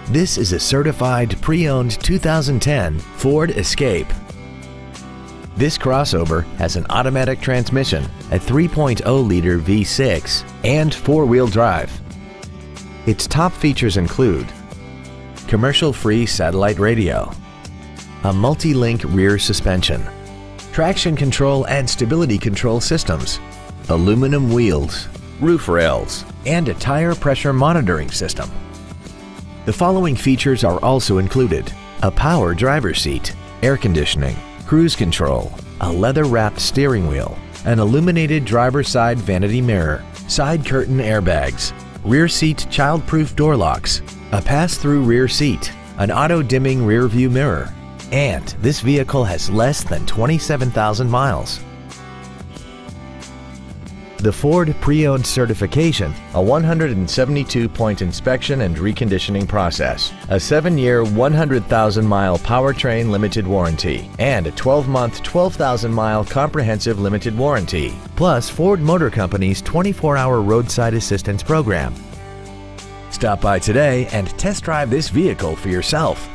This is a certified pre-owned 2010 Ford Escape. This crossover has an automatic transmission, a 3.0-liter V6, and four-wheel drive. Its top features include commercial-free satellite radio, a multi-link rear suspension, traction control and stability control systems, aluminum wheels, roof rails, and a tire pressure monitoring system. The following features are also included: a power driver's seat, air conditioning, cruise control, a leather-wrapped steering wheel, an illuminated driver's side vanity mirror, side curtain airbags, rear seat child-proof door locks, a pass-through rear seat, an auto-dimming rear view mirror, and this vehicle has less than 27,000 miles. The Ford Pre-Owned Certification, a 172-point inspection and reconditioning process, a 7-year, 100,000-mile powertrain limited warranty, and a 12-month, 12,000-mile comprehensive limited warranty, plus Ford Motor Company's 24-hour roadside assistance program. Stop by today and test drive this vehicle for yourself.